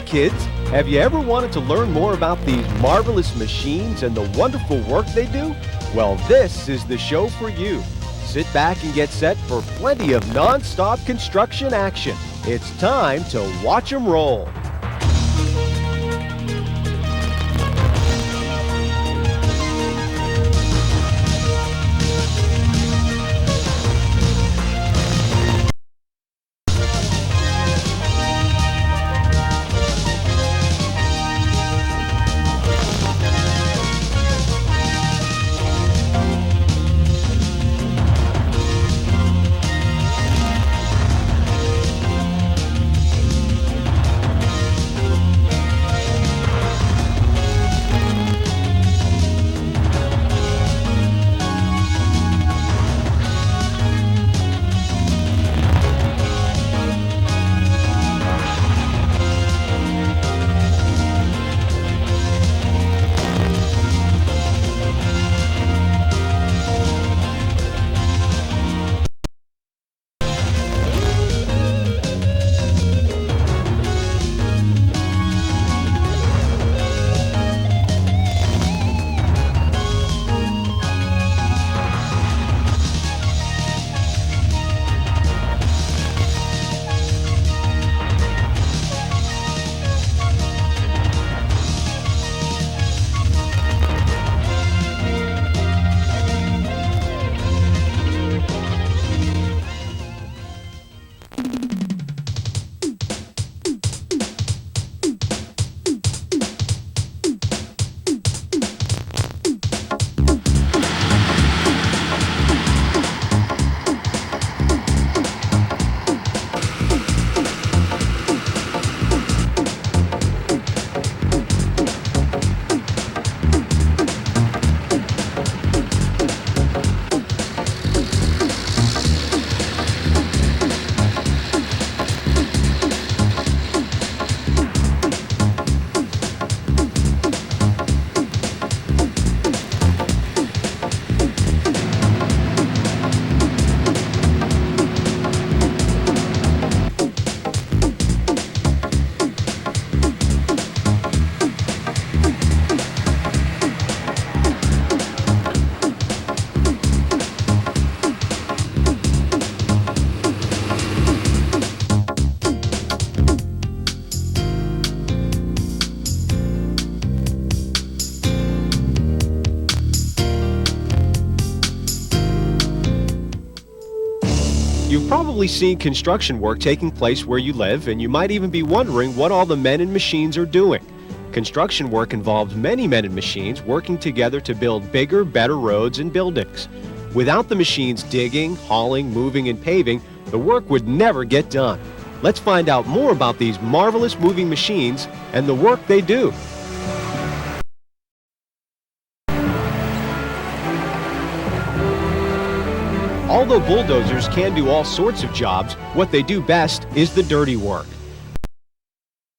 kids! Have you ever wanted to learn more about these marvelous machines and the wonderful work they do? Well, this is the show for you. Sit back and get set for plenty of non-stop construction action. It's time to watch 'em roll. You've probably seen construction work taking place where you live, and you might even be wondering what all the men and machines are doing. Construction work involves many men and machines working together to build bigger, better roads and buildings. Without the machines digging, hauling, moving, and paving, the work would never get done. Let's find out more about these marvelous moving machines and the work they do. Although bulldozers can do all sorts of jobs, what they do best is the dirty work.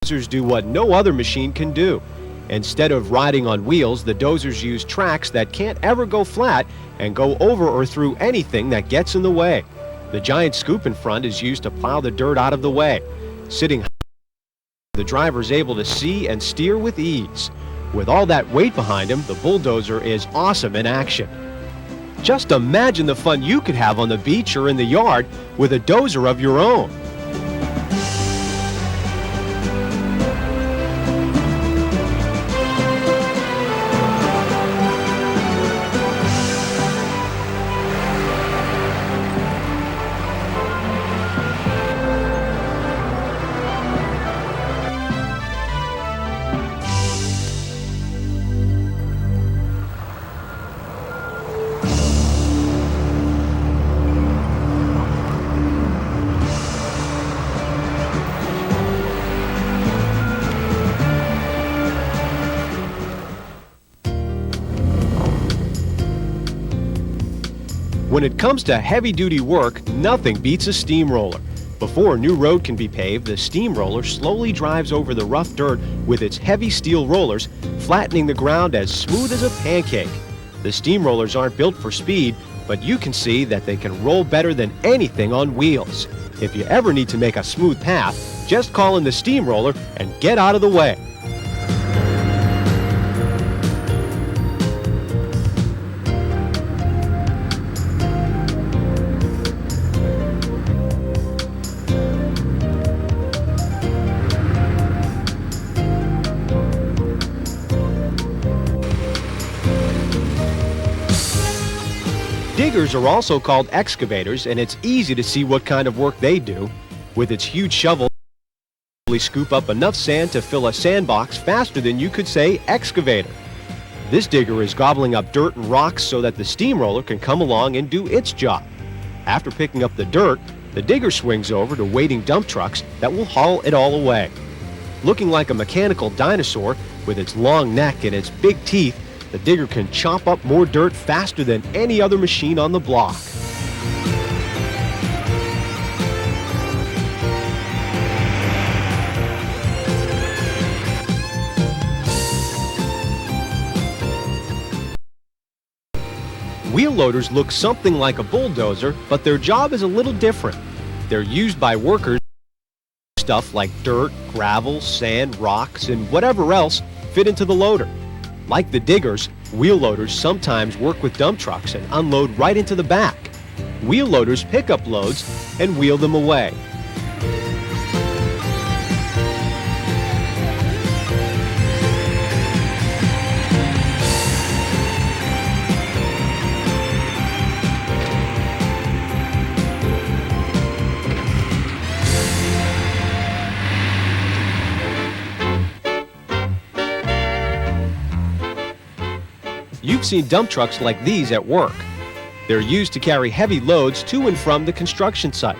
Dozers do what no other machine can do. Instead of riding on wheels, the dozers use tracks that can't ever go flat and go over or through anything that gets in the way. The giant scoop in front is used to plow the dirt out of the way. Sitting high, the driver is able to see and steer with ease. With all that weight behind him, the bulldozer is awesome in action. Just imagine the fun you could have on the beach or in the yard with a dozer of your own. When it comes to heavy-duty work, nothing beats a steamroller. Before a new road can be paved, the steamroller slowly drives over the rough dirt with its heavy steel rollers, flattening the ground as smooth as a pancake. The steamrollers aren't built for speed, but you can see that they can roll better than anything on wheels. If you ever need to make a smooth path, just call in the steamroller and get out of the way. Diggers are also called excavators, and it's easy to see what kind of work they do. With its huge shovel, they scoop up enough sand to fill a sandbox faster than you could say excavator. This digger is gobbling up dirt and rocks so that the steamroller can come along and do its job. After picking up the dirt, the digger swings over to waiting dump trucks that will haul it all away. Looking like a mechanical dinosaur with its long neck and its big teeth, the digger can chop up more dirt faster than any other machine on the block. Wheel loaders look something like a bulldozer, but their job is a little different. They're used by workers to stuff like dirt, gravel, sand, rocks, and whatever else fit into the loader. Like the diggers, wheel loaders sometimes work with dump trucks and unload right into the back. Wheel loaders pick up loads and wheel them away. You've seen dump trucks like these at work. They're used to carry heavy loads to and from the construction site.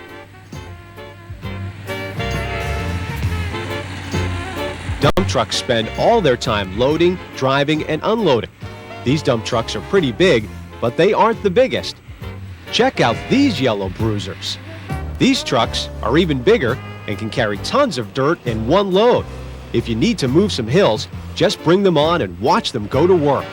Dump trucks spend all their time loading, driving, and unloading. These dump trucks are pretty big, but they aren't the biggest. Check out these yellow bruisers. These trucks are even bigger and can carry tons of dirt in one load. If you need to move some hills, just bring them on and watch them go to work.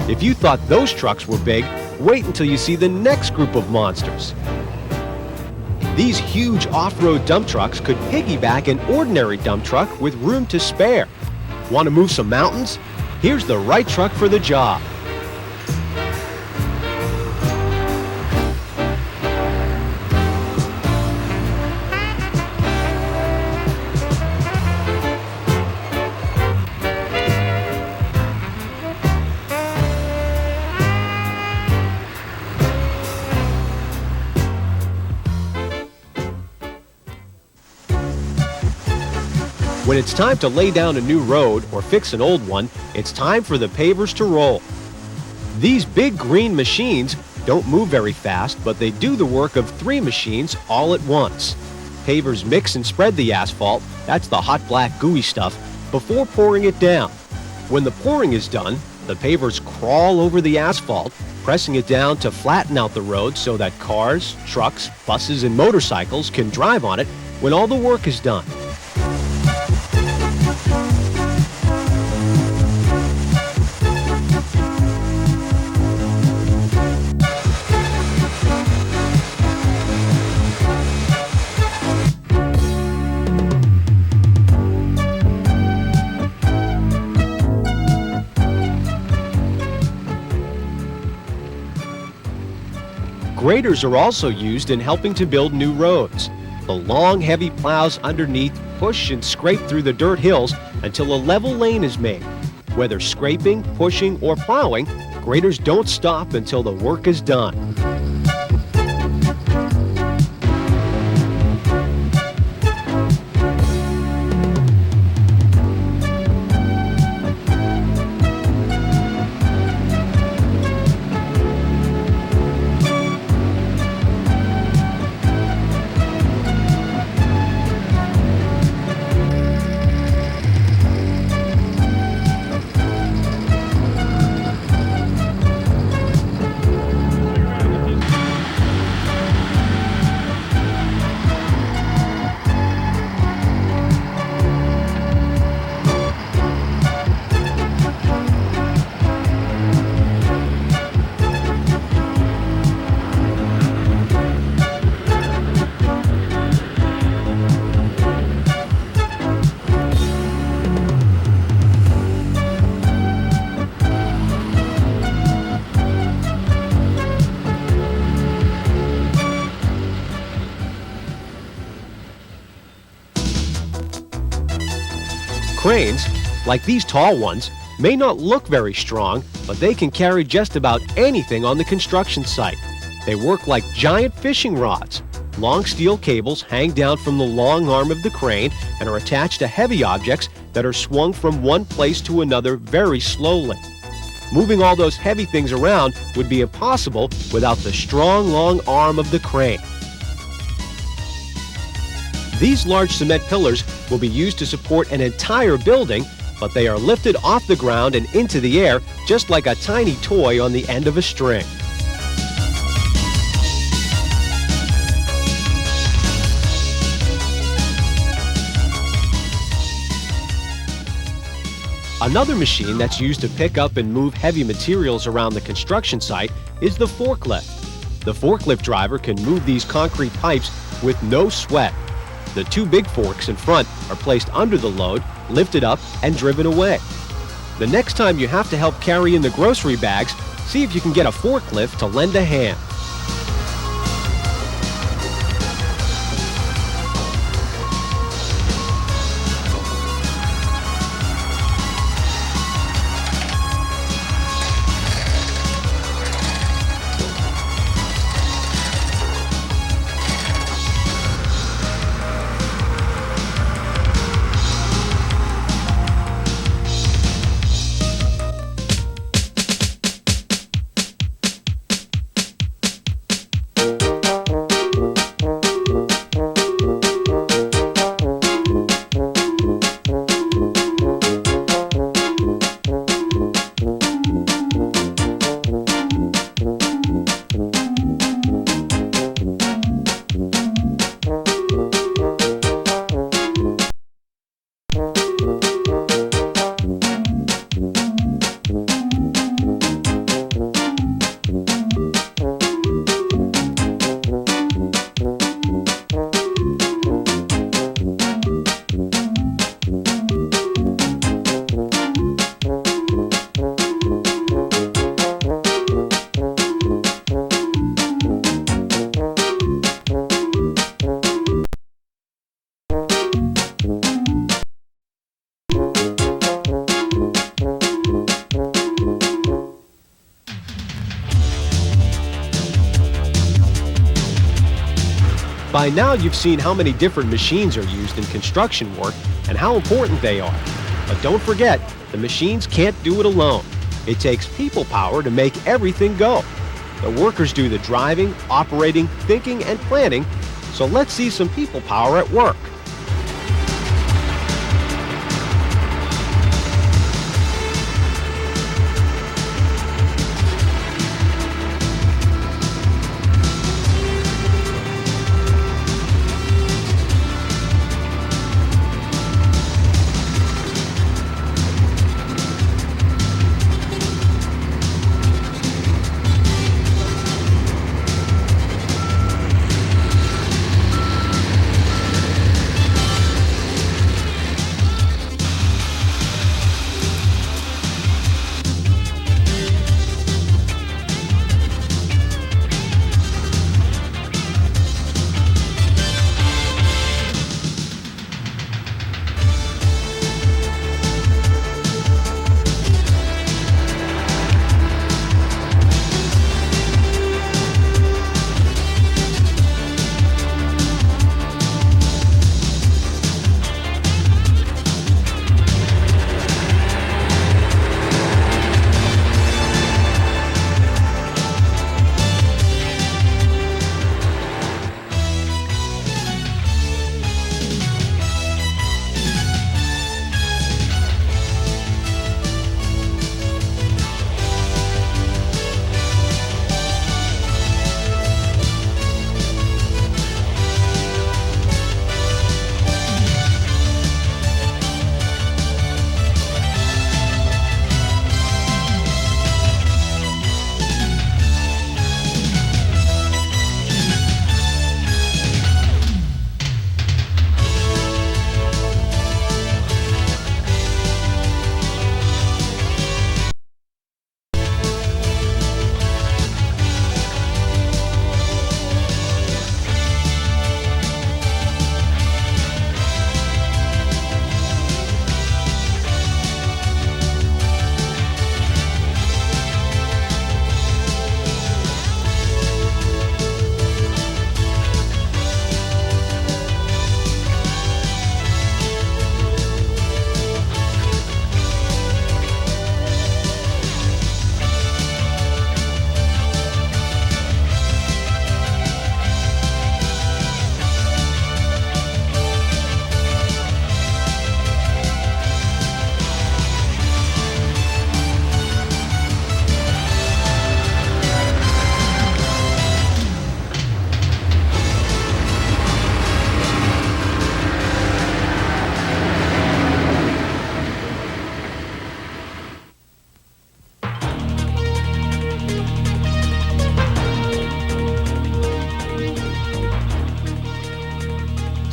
If you thought those trucks were big, wait until you see the next group of monsters. These huge off-road dump trucks could piggyback an ordinary dump truck with room to spare. Want to move some mountains? Here's the right truck for the job. When it's time to lay down a new road or fix an old one, it's time for the pavers to roll. These big green machines don't move very fast, but they do the work of 3 machines all at once. Pavers mix and spread the asphalt, that's the hot black gooey stuff, before pouring it down. When the pouring is done, the pavers crawl over the asphalt, pressing it down to flatten out the road so that cars, trucks, buses, and motorcycles can drive on it when all the work is done. Graders are also used in helping to build new roads. The long, heavy plows underneath push and scrape through the dirt hills until a level lane is made. Whether scraping, pushing, or plowing, graders don't stop until the work is done. Cranes, like these tall ones, may not look very strong, but they can carry just about anything on the construction site. They work like giant fishing rods. Long steel cables hang down from the long arm of the crane and are attached to heavy objects that are swung from one place to another very slowly. Moving all those heavy things around would be impossible without the strong, long arm of the crane. These large cement pillars will be used to support an entire building, but they are lifted off the ground and into the air just like a tiny toy on the end of a string. Another machine that's used to pick up and move heavy materials around the construction site is the forklift. The forklift driver can move these concrete pipes with no sweat. The two big forks in front are placed under the load, lifted up, and driven away. The next time you have to help carry in the grocery bags, see if you can get a forklift to lend a hand. By now you've seen how many different machines are used in construction work and how important they are. But don't forget, the machines can't do it alone. It takes people power to make everything go. The workers do the driving, operating, thinking, and planning, so let's see some people power at work.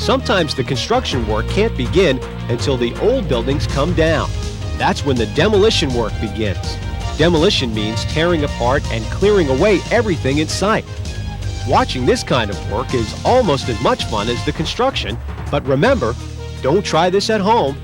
Sometimes the construction work can't begin until the old buildings come down. That's when the demolition work begins. Demolition means tearing apart and clearing away everything in sight. Watching this kind of work is almost as much fun as the construction, but remember, don't try this at home.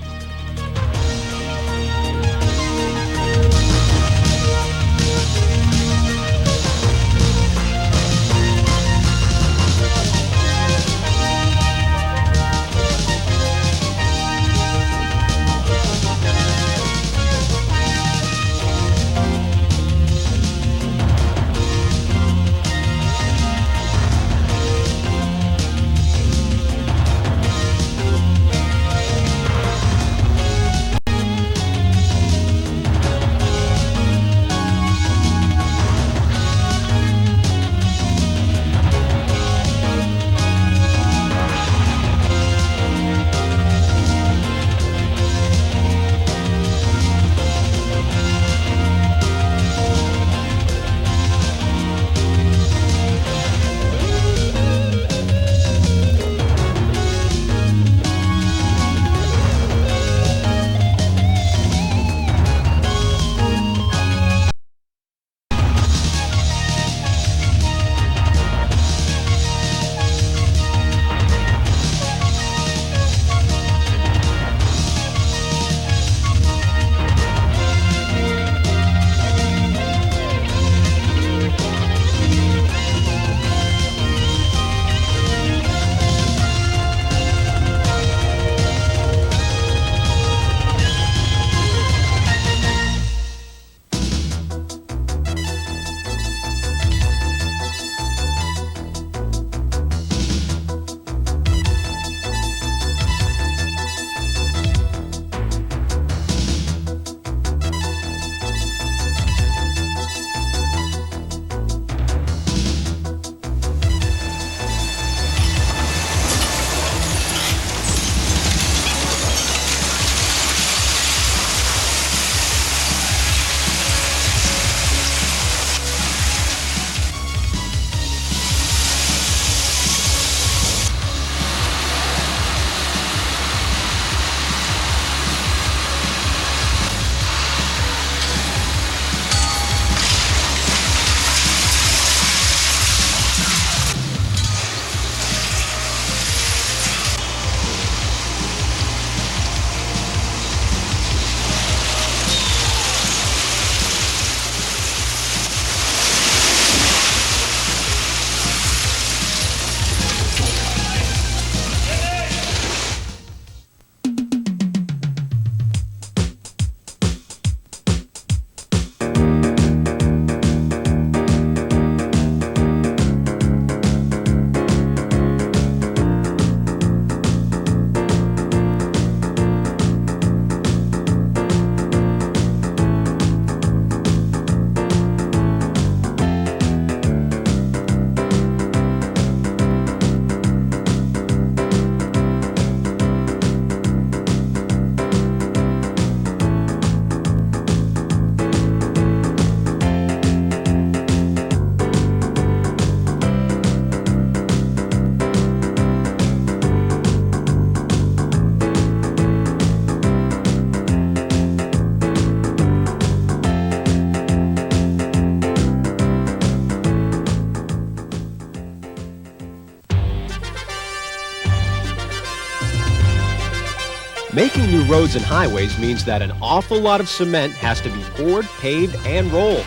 Making new roads and highways means that an awful lot of cement has to be poured, paved, and rolled.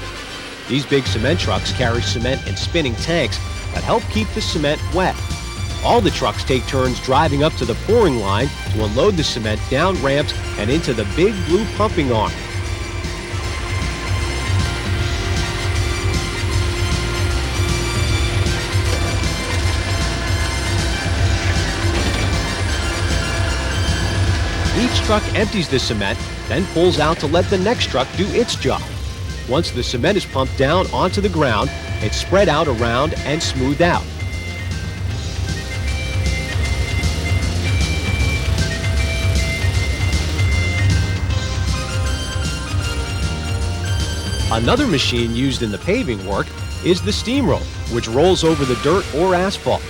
These big cement trucks carry cement in spinning tanks that help keep the cement wet. All the trucks take turns driving up to the pouring line to unload the cement down ramps and into the big blue pumping arm. Each truck empties the cement, then pulls out to let the next truck do its job. Once the cement is pumped down onto the ground, it's spread out around and smoothed out. Another machine used in the paving work is the steamroller, which rolls over the dirt or asphalt.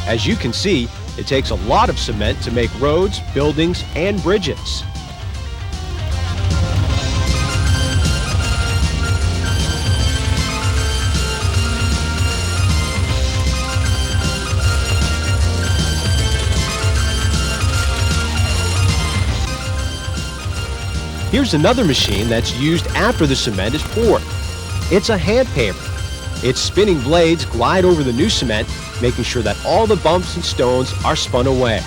As you can see, it takes a lot of cement to make roads, buildings, and bridges. Here's another machine that's used after the cement is poured. It's a hand paver. Its spinning blades glide over the new cement, making sure that all the bumps and stones are spun away.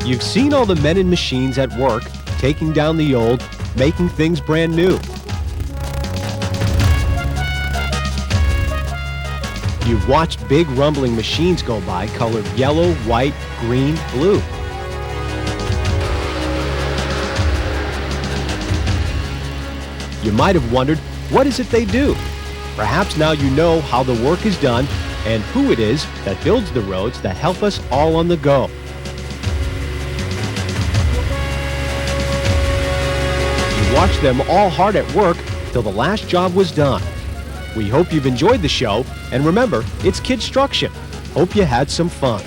You've seen all the men and machines at work, taking down the old, making things brand new. You've watched big rumbling machines go by colored yellow, white, green, blue. You might have wondered, what is it they do? Perhaps now you know how the work is done and who it is that builds the roads that help us all on the go. Watch them all hard at work till the last job was done. We hope you've enjoyed the show, and remember, it's Kidstruction. Hope you had some fun.